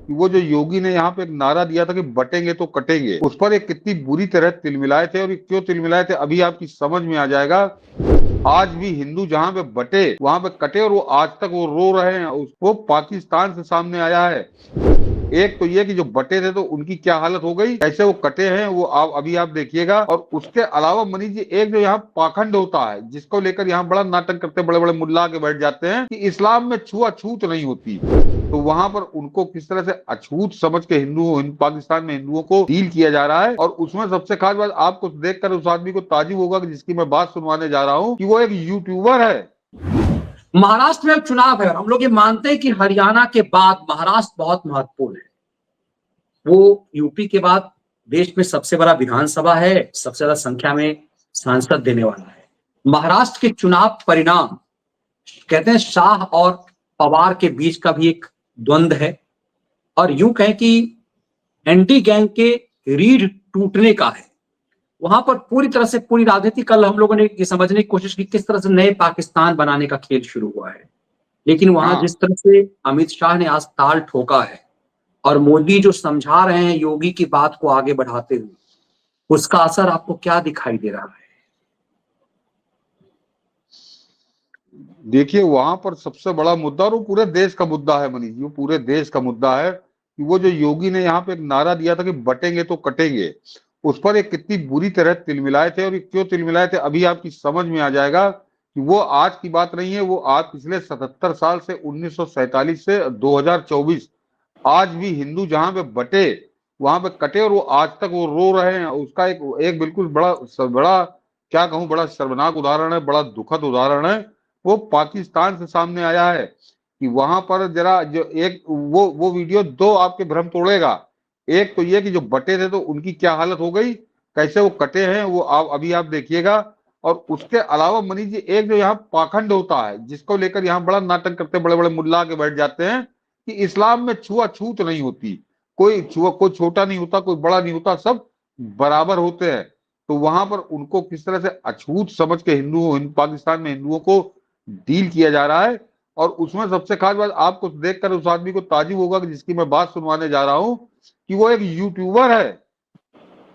कि वो जो योगी ने यहाँ पे एक नारा दिया था कि बटेंगे तो कटेंगे, उस पर एक कितनी बुरी तरह तिलमिलाए थे। और ये क्यों तिलमिलाए थे अभी आपकी समझ में आ जाएगा। आज भी हिंदू जहां पे बटे वहां पे कटे, और वो आज तक वो रो रहे हैं। वो पाकिस्तान से सामने आया है। एक तो ये कि जो बटे थे तो उनकी क्या हालत हो गई, कैसे वो कटे हैं, वो अभी आप देखिएगा। और उसके अलावा मनीष जी, एक जो यहाँ पाखंड होता है जिसको लेकर यहाँ बड़ा नाटक करते, बड़े बड़े मुल्ला के बैठ जाते हैं कि इस्लाम में छुआछूत नहीं होती। तो वहां पर उनको किस तरह से अछूत समझ के पाकिस्तान में हिंदुओं को डील किया जा रहा है। और उसमें सबसे खास बात आपको देखकर उस आदमी को ताजुब होगा कि जिसकी मैं बात सुनवाने जा रहा हूँ, कि वो एक यूट्यूबर है। महाराष्ट्र में अब चुनाव है और हम लोग ये मानते हैं कि हरियाणा के बाद महाराष्ट्र बहुत महत्वपूर्ण है। वो यूपी के बाद देश में सबसे बड़ा विधानसभा है, सबसे ज्यादा संख्या में सांसद देने वाला है। महाराष्ट्र के चुनाव परिणाम कहते हैं शाह और पवार के बीच का भी एक द्वंद्व है, और यूं कहें कि एंटी गैंग के रीढ़ टूटने का है। वहां पर पूरी तरह से पूरी राजनीति, कल हम लोगों ने ये समझने की कोशिश की किस तरह से नए पाकिस्तान बनाने का खेल शुरू हुआ है, लेकिन वहां जिस तरह से अमित शाह ने आज ताल ठोका है और मोदी जो समझा रहे हैं योगी की बात को आगे बढ़ाते हुए, उसका असर आपको क्या दिखाई दे रहा है? देखिए, वहां पर सबसे बड़ा मुद्दा, और वो पूरे देश का मुद्दा है मनीष जी, वो पूरे देश का मुद्दा है कि वो जो योगी ने यहाँ पे एक नारा दिया था कि बटेंगे तो कटेंगे, उस पर एक कितनी बुरी तरह तिलमिलाए थे। और ये क्यों तिलमिलाए थे अभी आपकी समझ में आ जाएगा। कि वो आज की बात नहीं है, वो आज पिछले 77 साल से 1947 से 2024 आज भी हिंदू जहां पे बटे वहां पे कटे, और वो आज तक वो रो रहे हैं। उसका एक एक बिल्कुल बड़ा बड़ा क्या कहूं, बड़ा शर्मनाक उदाहरण है, बड़ा दुखद उदाहरण है। वो पाकिस्तान से सामने आया है कि वहां पर जरा जो एक वो वीडियो दो आपके भ्रम तोड़ेगा। एक तो ये कि जो बटे थे तो उनकी क्या हालत हो गई, कैसे वो कटे हैं, वो अभी आप देखिएगा। और उसके अलावा मनीष जी, एक जो यहाँ पाखंड होता है जिसको लेकर यहाँ बड़ा नाटक करते, बड़े बड़े मुल्ला के बैठ जाते हैं कि इस्लाम में छुआछूत नहीं होती। कोई छोटा नहीं होता, कोई बड़ा नहीं होता, सब बराबर होते हैं। तो वहां पर उनको किस तरह से अछूत समझ के पाकिस्तान में हिंदुओं को डील किया जा रहा है। और उसमें सबसे खास बात आपको देखकर उस आदमी को ताजुब होगा कि जिसकी मैं बात सुनवाने जा रहा हूं, कि वो एक यूट्यूबर है।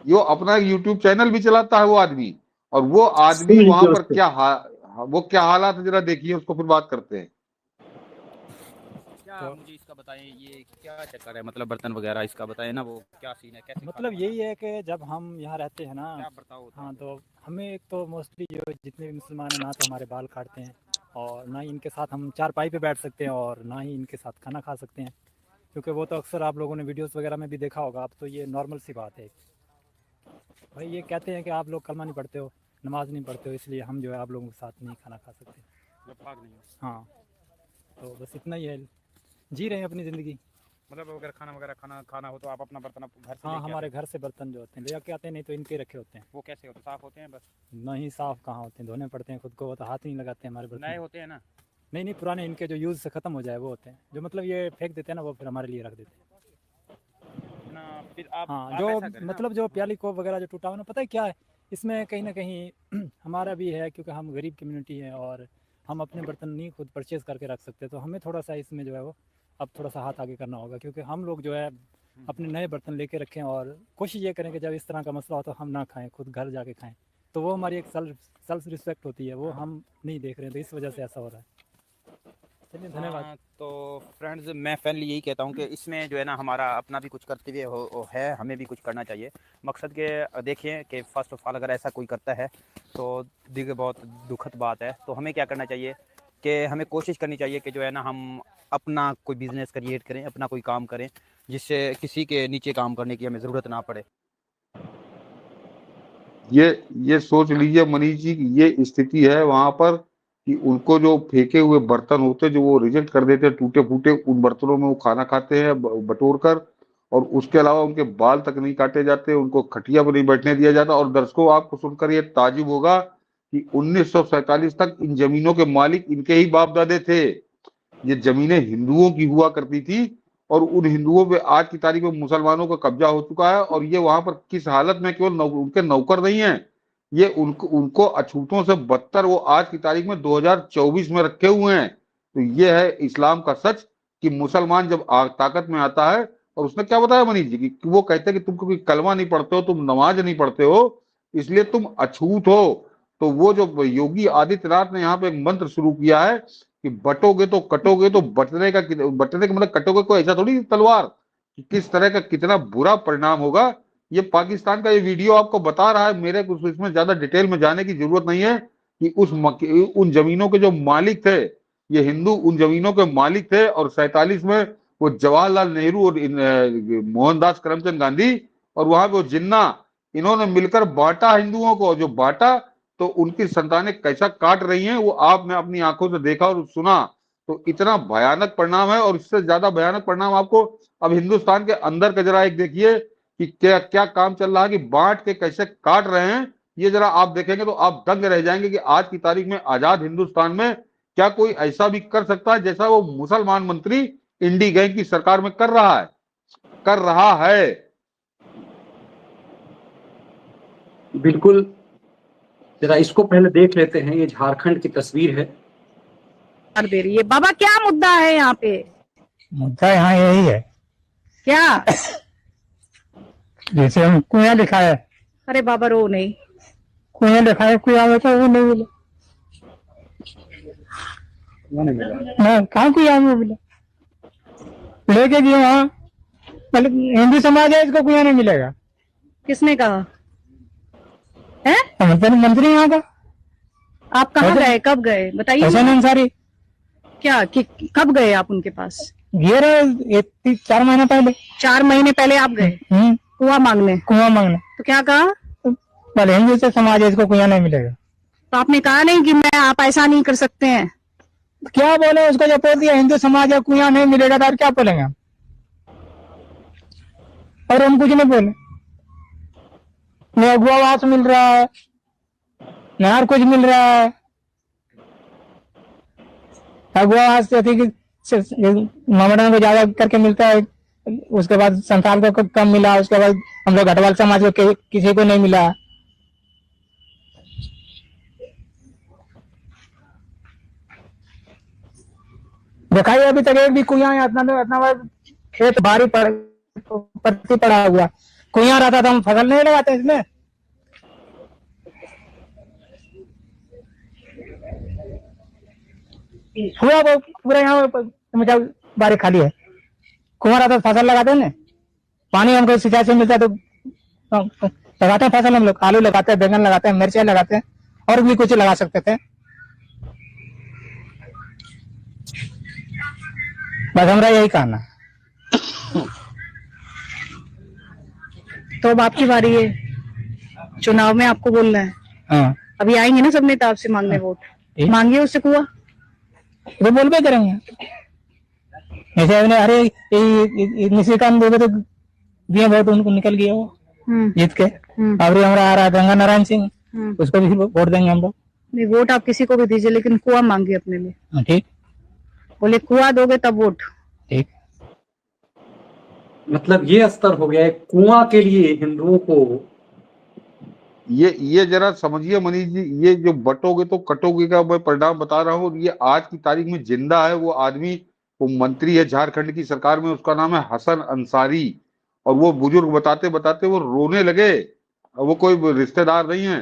वो अपना एक यूट्यूब चैनल भी चलाता है वो आदमी। और वो आदमी सुन वहां लीजिए पर उससे। वो क्या हालात है जरा देखिए, उसको फिर बात करते हैं। क्या तो मुझे इसका बताएं, ये क्या चक्कर है, मतलब बर्तन वगैरह इसका बताएं ना, वो क्या सीन है, कैसे मतलब यही है कि जब हम यहाँ रहते हैं ना, क्या बर्ताव होता हाँ, है? तो हमें एक तो मोस्टली जो जितने भी मुसलमान हैं ना, तो हमारे बाल काटते हैं और ना ही इनके साथ हम चारपाई पे बैठ सकते हैं और ना ही इनके साथ खाना खा सकते हैं, क्योंकि वो तो अक्सर आप लोगों ने वीडियोस वगैरह में भी देखा होगा। अब तो ये नॉर्मल सी बात है भाई। ये कहते हैं कि आप लोग कलमा नहीं पढ़ते हो, नमाज नहीं पढ़ते हो, इसलिए हम जो है आप लोगों के साथ नहीं खाना खा सकते। मतलब भाग नहीं हो? हाँ, तो बस इतना ही है, जी रहे हैं अपनी ज़िंदगी। मतलब अगर खाना वगैरह खाना हो तो आप अपना बर्तन घर से हाँ, लेके हमारे आते घर से बर्तन जो होते हैं ले आके आते हैं, नहीं तो इनके रखे होते हैं। हैं? वो कैसे होते, साफ होते हैं बस? नहीं, साफ़ कहाँ होते हैं, धोने पड़ते हैं खुद को, वो तो हाथ ही नहीं लगाते हैं हमारे बर्तन। नए होते हैं ना? नहीं नहीं, पुराने इनके जो यूज़ से ख़त्म हो जाए वो होते हैं, जो मतलब ये फेंक देते हैं ना, वो फिर हमारे लिए रख देते हैं ना फिर आप हाँ। आप जो ऐसा करें ना, मतलब जो प्याली कोप वगैरह जो टूटा हुआ ना, पता है क्या है इसमें, कहीं ना कहीं हमारा भी है, क्योंकि हम गरीब कम्युनिटी है और हम अपने बर्तन नहीं खुद परचेज़ करके रख सकते, तो हमें थोड़ा सा इसमें जो है वो अब थोड़ा सा हाथ आगे करना होगा, क्योंकि हम लोग जो है अपने नए बर्तन लेके रखें और कोशिश ये करें कि जब इस तरह का मसला हो तो हम ना खाएं, खुद घर जाके खाएं। तो वो हमारी एक सेल्फ रिस्पेक्ट होती है, वो हम नहीं देख रहे हैं, तो इस वजह से ऐसा हो रहा है। चलिए, धन्यवाद। हाँ, तो फ्रेंड्स मैं फाइनली यही कहता हूँ कि इसमें जो है ना हमारा अपना भी कुछ कर्तव्य है, हमें भी कुछ करना चाहिए। मकसद के देखिए कि फ़र्स्ट ऑफ ऑल अगर ऐसा कोई करता है तो देखिए बहुत दुखद बात है। तो हमें क्या करना चाहिए कि हमें कोशिश करनी चाहिए कि जो है ना हम अपना कोई बिज़नेस क्रिएट करें, अपना कोई काम करें जिससे किसी के नीचे काम करने की हमें ज़रूरत ना पड़े। ये सोच लीजिए मनीष जी कि ये स्थिति है वहां पर, कि उनको जो फेंके हुए बर्तन होते जो वो रिजेक्ट कर देते हैं, टूटे फूटे, उन बर्तनों में वो खाना खाते हैं बटोर कर। और उसके अलावा उनके बाल तक नहीं काटे जाते, उनको खटिया पर नहीं बैठने दिया जाता। और दर्शकों, आपको सुनकर ये ताजुब होगा कि 1947 तक इन जमीनों के मालिक इनके ही बाप दादे थे। ये जमीनें हिंदुओं की हुआ करती थी, और उन हिंदुओं पे आज की तारीख में मुसलमानों का कब्जा हो चुका है। और ये वहां पर किस हालत में, केवल उनके नौकर नहीं है, ये उनको अछूतों से बदतर वो आज की तारीख में 2024 में रखे हुए हैं। तो ये है इस्लाम का सच, कि मुसलमान जब ताकत में आता है और उसने क्या बताया मनीष जी कि वो कहते हैं कि तुम क्योंकि कलमा नहीं पढ़ते हो, तुम नमाज नहीं पढ़ते हो, इसलिए तुम अछूत हो। तो वो जो योगी आदित्यनाथ ने यहाँ पे एक मंत्र शुरू किया है कि बटोगे तो कटोगे, तो बटने का मतलब कटोगे को ऐसा थोड़ी तलवार, कि किस तरह का कितना बुरा परिणाम होगा। ये पाकिस्तान का ये वीडियो आपको बता रहा है, मेरे कुछ इसमें ज्यादा डिटेल में जाने की जरूरत नहीं है कि उन जमीनों के जो मालिक थे, ये हिंदू उन जमीनों के मालिक थे, और 47 में वो जवाहरलाल नेहरू और मोहनदास करमचंद गांधी और वहां पे वो जिन्ना, इन्होंने मिलकर बांटा हिंदुओं को। जो बांटा तो उनकी संतानें कैसा काट रही हैं वो आपने अपनी आंखों से देखा और सुना। तो इतना भयानक परिणाम है, और इससे ज्यादा भयानक परिणाम आपको अब हिंदुस्तान के अंदर का जरा एक देखिए कि क्या क्या काम चल रहा है, कि बांट के कैसे काट रहे हैं। ये जरा आप देखेंगे तो आप दंग रह जाएंगे कि आज की तारीख में आजाद हिंदुस्तान में क्या कोई ऐसा भी कर सकता है जैसा वो मुसलमान मंत्री इंडी गैंग की सरकार में कर रहा है। बिल्कुल, जरा इसको पहले देख लेते हैं। ये झारखंड की तस्वीर है। दे रही है। बाबा क्या मुद्दा है यहाँ पे? मुद्दा यहाँ यही है, क्या? जैसे हम कुआं लिखा है, अरे बाबा रो नहीं। कुआं लिखा है, कुआं में तो वो नहीं मिला ना, कहाँ कुआं में मिला, लेके गए वहाँ, मतलब हिंदू समाज है, इसको कुआं नहीं मिलेगा। किसने कहा है? मंत्री यहाँ का। आप कहाँ हसन- गए, कब गए बताइए हसन मुझे। अंसारी क्या कब गए आप उनके पास? ये रहे 4 महीने पहले। 4 महीने पहले आप गए कुआं मांगने? कुआं मांगने। तो क्या कहा? पहले हिंदू से समाज है, इसको कुआं नहीं मिलेगा। तो आपने कहा नहीं कि मैं आप ऐसा नहीं कर सकते हैं? क्या बोले उसको, जब बोल दिया हिंदू समाज है कुआं नहीं मिलेगा, तो क्या बोलेंगे हम? और हम कुछ नहीं बोले, न अगुआवास मिल रहा है, न और कुछ मिल रहा है। अगुआवास मामला को ज्यादा करके मिलता है, उसके बाद संथाल को कम मिला, उसके बाद हम लोग घटवाल समाज को किसी को नहीं मिला। दिखाइए अभी तक एक भी कुआं इतना बड़ा खेत भारी पत्ती पड़ा हुआ, कुआं रहता था हम फसल नहीं लगाते इसमें। पूरा यहाँ बारी खाली है, कुआं रहता तो फसल लगाते ना, पानी हमको सिंचाई से मिलता तो लगाते हैं फसल। हम लोग आलू लगाते हैं, बैंगन लगाते हैं, मिर्चियाँ लगाते हैं, और भी कुछ लगा सकते थे। बस हमारा यही कहना है। तो अब आपकी बारी है, चुनाव में आपको बोलना है। हाँ, अभी आएंगे ना सब नेता आपसे मांगने वोट, मांगिए उससे कुआं। वो बोल भी करेंगे ऐसे। अरे निशिकांत दुबे तो दिए वोट, उनको निकल गया वो जीत के। अब हमारा आ रहा है गंगा नारायण सिंह, उसको भी वोट देंगे हम लोग। नहीं, वोट आप किसी को भी दीजिए, लेकिन कुआं मांगिए अपने लिए। ठीक, बोले कुआं दोगे तब वोट। ठीक। मतलब ये स्तर हो गया है कुआं के लिए हिंदुओं को। ये जरा समझिए मनीष जी, ये जो बटोगे तो कटोगे का मैं परिणाम बता रहा हूँ, ये आज की तारीख में जिंदा है। वो आदमी, वो मंत्री है झारखंड की सरकार में, उसका नाम है हसन अंसारी। और वो बुजुर्ग बताते बताते वो रोने लगे। वो कोई रिश्तेदार नहीं है,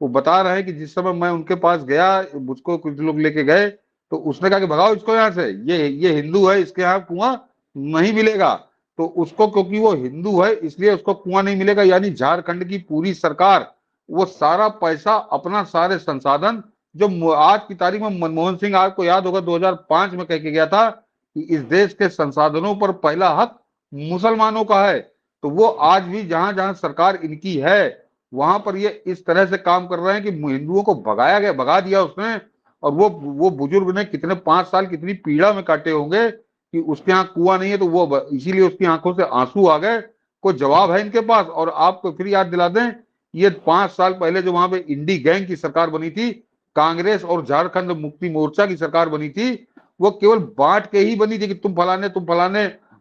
वो बता रहे हैं कि जिस समय मैं उनके पास गया, मुझको कुछ लोग लेके गए, तो उसने कहा कि भगाओ इसको यहाँ से, ये हिंदू है, इसके यहाँ कुआं नहीं मिलेगा। तो उसको, क्योंकि वो हिंदू है इसलिए उसको कुआं नहीं मिलेगा। यानी झारखंड की पूरी सरकार वो सारा पैसा, अपना सारे संसाधन, जो आज की तारीख में मनमोहन सिंह, आपको याद होगा 2005 में कह के गया था कि इस देश के संसाधनों पर पहला हक मुसलमानों का है, तो वो आज भी जहां जहां सरकार इनकी है वहां पर ये इस तरह से काम कर रहे हैं कि हिंदुओं को भगा दिया उसने। और वो बुजुर्ग ने कितने 5 साल कितनी पीड़ा में काटे होंगे कि उसके यहाँ कुआं नहीं है, तो वो इसीलिए उसकी आंखों से आंसू आ गए। कोई जवाब है इनके पास। और आपको फिर याद दिला दें, ये 5 साल पहले जो वहां पे इंडी गैंग की सरकार बनी थी, कांग्रेस और झारखंड मुक्ति मोर्चा की सरकार बनी थी, वो केवल बांट के ही बनी थी कि तुम फलाने,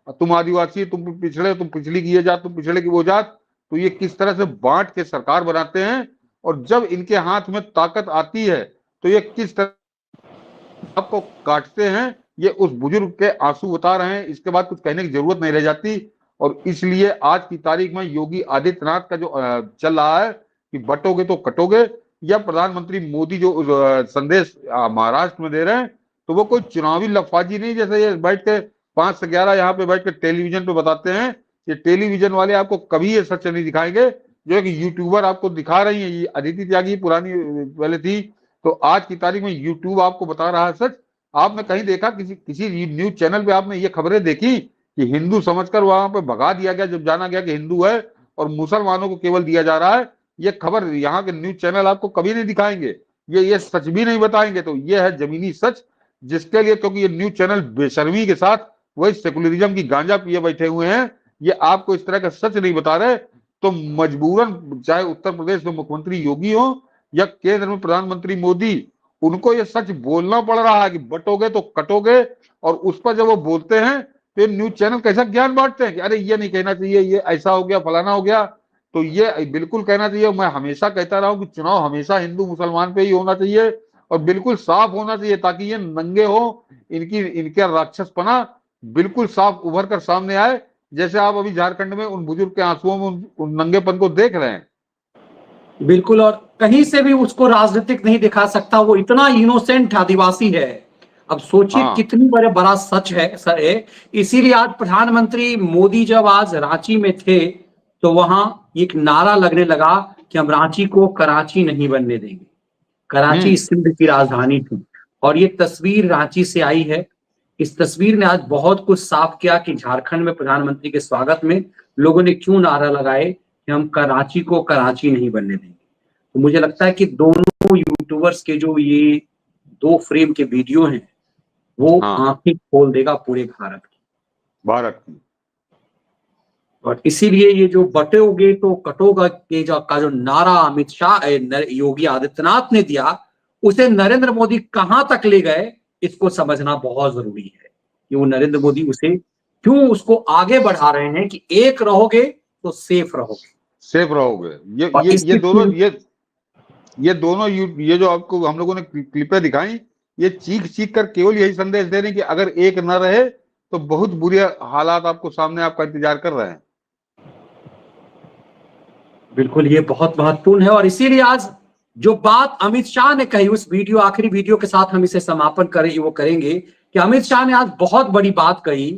तुम आदिवासी, तुम पिछड़े, तुम पिछड़ी की ये जात, तुम पिछड़े की वो जात। तो ये किस तरह से बांट के सरकार बनाते हैं, और जब इनके हाथ में ताकत आती है तो ये किस तरह आपको काटते हैं। ये उस बुजुर्ग के आंसू बता रहे हैं, इसके बाद कुछ कहने की जरूरत नहीं रह जाती। और इसलिए आज की तारीख में योगी आदित्यनाथ का जो चल रहा है कि बटोगे तो कटोगे, या प्रधानमंत्री मोदी जो संदेश महाराष्ट्र में दे रहे हैं, तो वो कोई चुनावी लफाजी नहीं, जैसे ये बैठ के 5 से 11 यहाँ पे बैठ के टेलीविजन पे बताते हैं। ये टेलीविजन वाले आपको कभी ये सच नहीं दिखाएंगे, जो है कि यूट्यूबर आपको दिखा रही है। ये अदिति त्यागी पुरानी पहले थी, तो आज की तारीख में यूट्यूब आपको बता रहा है सच। आपने कहीं देखा किसी न्यूज चैनल पे आपने ये खबरें देखी कि हिंदू समझकर वहां पे भगा दिया गया जब जाना गया कि हिंदू है और मुसलमानों को केवल दिया जा रहा है? ये खबर यहाँ के न्यूज चैनल आपको कभी नहीं दिखाएंगे, ये सच भी नहीं बताएंगे। तो ये है जमीनी सच, जिसके लिए, क्योंकि ये न्यूज चैनल बेशर्मी के साथ वही सेकुलरिज्म की गांजा पिए बैठे हुए हैं, ये आपको इस तरह का सच नहीं बता रहे। तो मजबूरन चाहे उत्तर प्रदेश में मुख्यमंत्री योगी हो या केंद्र में प्रधानमंत्री मोदी, उनको ये सच बोलना पड़ रहा है कि बटोगे तो कटोगे। और उस पर जब वो बोलते हैं तो ये न्यूज चैनल कैसा ज्ञान बांटते हैं कि अरे ये नहीं कहना चाहिए, ये ऐसा हो गया, फलाना हो गया। तो ये बिल्कुल कहना चाहिए। मैं हमेशा कहता रहा हूं कि चुनाव हमेशा हिंदू मुसलमान पे ही होना चाहिए और बिल्कुल साफ होना चाहिए, ताकि ये नंगे हो, इनके राक्षसपना बिल्कुल साफ उभर कर सामने आए, जैसे आप अभी झारखंड में उन बुजुर्ग के आंसुओं में उन नंगेपन को देख रहे हैं। बिल्कुल, और कहीं से भी उसको राजनीतिक नहीं दिखा सकता, वो इतना इनोसेंट आदिवासी है। अब सोचिए कितनी बड़ा सच है सर है। इसीलिए आज प्रधानमंत्री मोदी जब आज रांची में थे तो वहां एक नारा लगने लगा कि हम रांची को कराची नहीं बनने देंगे। कराची सिंध की राजधानी थी और ये तस्वीर रांची से आई है। इस तस्वीर ने आज बहुत कुछ साफ किया कि झारखंड में प्रधानमंत्री के स्वागत में लोगों ने क्यों नारा लगाए कि हम कराची को कराची नहीं बनने देंगे। तो मुझे लगता है कि दोनों यूट्यूबर्स के जो ये 2 फ्रेम के वीडियो हैं वो आंखें खोल देगा पूरे भारत की। और इसीलिए ये जो बटोगे तो कटोगा के का जो नारा अमित शाह योगी आदित्यनाथ ने दिया, उसे नरेंद्र मोदी कहां तक ले गए इसको समझना बहुत जरूरी है कि वो नरेंद्र मोदी उसे क्यों उसको आगे बढ़ा रहे हैं कि एक रहोगे तो सेफ रहोगे। ये दोनों ये जो आपको हम लोगों ने क्लिपें दिखाई, ये चीख कर केवल यही संदेश दे रहे हैं कि अगर एक न रहे तो बहुत बुरे हालात आपको सामने आपका इंतजार कर रहे हैं। बिल्कुल, ये बहुत महत्वपूर्ण है। और इसीलिए आज जो बात अमित शाह ने कही, उस वीडियो, आखिरी वीडियो के साथ हम इसे समापन करेंगे कि अमित शाह ने आज बहुत बड़ी बात कही,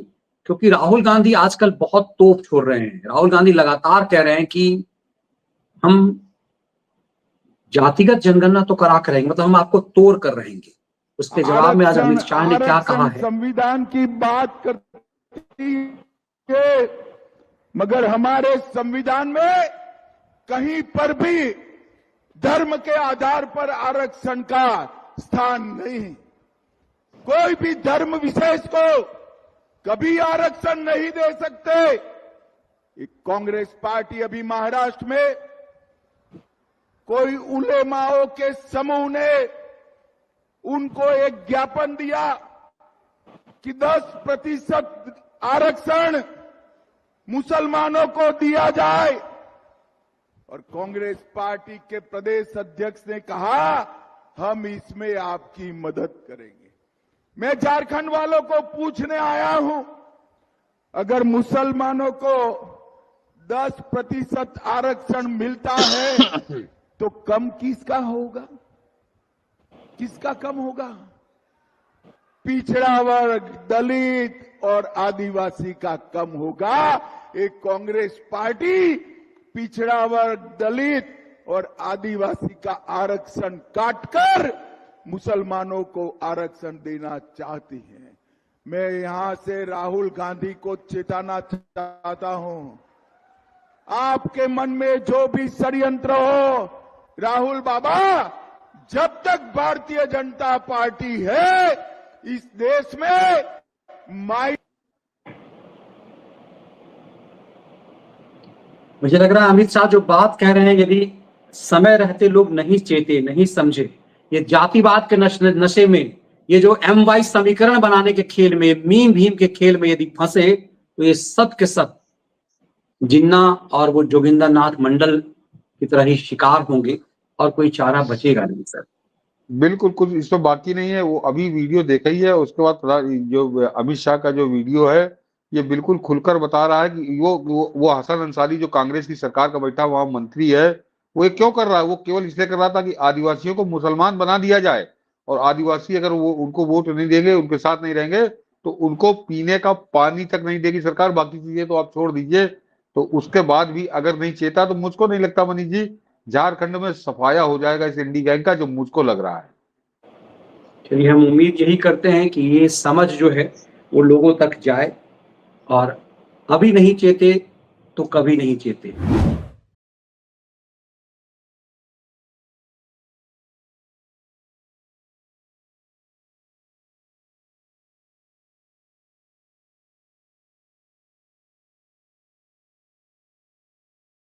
क्योंकि राहुल गांधी आजकल बहुत तोप छोड़ रहे हैं। राहुल गांधी लगातार कह रहे हैं कि हम जातिगत जनगणना तो करा कर रहेंगे, मतलब हम आपको तोड़ कर रहेंगे। उसके जवाब में आज अमित शाह ने क्या कहा है? संविधान की बात करती है, मगर हमारे संविधान में कहीं पर भी धर्म के आधार पर आरक्षण का स्थान नहीं। कोई भी धर्म विशेष को कभी आरक्षण नहीं दे सकते। कांग्रेस पार्टी अभी महाराष्ट्र में कोई उलेमाओं के समूह ने उनको एक ज्ञापन दिया कि 10% आरक्षण मुसलमानों को दिया जाए, और कांग्रेस पार्टी के प्रदेश अध्यक्ष ने कहा हम इसमें आपकी मदद करेंगे। मैं झारखंड वालों को पूछने आया हूं, अगर मुसलमानों को 10% आरक्षण मिलता है तो कम किसका होगा? किसका कम होगा? पिछड़ा वर्ग, दलित और आदिवासी का कम होगा। एक कांग्रेस पार्टी पिछड़ा वर्ग, दलित और आदिवासी का आरक्षण काटकर मुसलमानों को आरक्षण देना चाहती है। मैं यहां से राहुल गांधी को चेताना चाहता हूं, आपके मन में जो भी षड्यंत्र हो, राहुल बाबा, जब तक भारतीय जनता पार्टी है इस देश में मुझे लग रहा है अमित शाह जो बात कह रहे हैं, यदि समय रहते लोग नहीं चेते, नहीं समझे, ये जातिवाद के नशे में, ये जो MY समीकरण बनाने के खेल में, मीम भीम के खेल में यदि फंसे तो ये सब के सब जिन्ना और वो जोगिंदर नाथ मंडल की तरह ही शिकार होंगे और कोई चारा बचेगा नहीं सर। बिल्कुल, कुछ इसमें बाकी नहीं है। वो अभी वीडियो देखा ही है, उसके बाद जो अमित शाह का जो वीडियो है ये बिल्कुल खुलकर बता रहा है कि वो हसन अंसारी जो कांग्रेस की सरकार का बैठा वहां मंत्री है, वो ये क्यों कर रहा है? वो केवल इसलिए कर रहा था कि आदिवासियों को मुसलमान बना दिया जाए, और आदिवासी अगर वो उनको वोट नहीं देंगे, उनके साथ नहीं रहेंगे, तो उनको पीने का पानी तक नहीं देगी सरकार, बाकी चीजें तो आप छोड़ दीजिए। तो उसके बाद भी अगर नहीं चेता तो मुझको नहीं लगता मनीष जी झारखंड में सफाया हो जाएगा इस इंडी गैंग का, जो मुझको लग रहा है। चलिए, हम उम्मीद यही करते हैं कि ये समझ जो है वो लोगों तक जाए, और अभी नहीं चेते तो कभी नहीं चेते।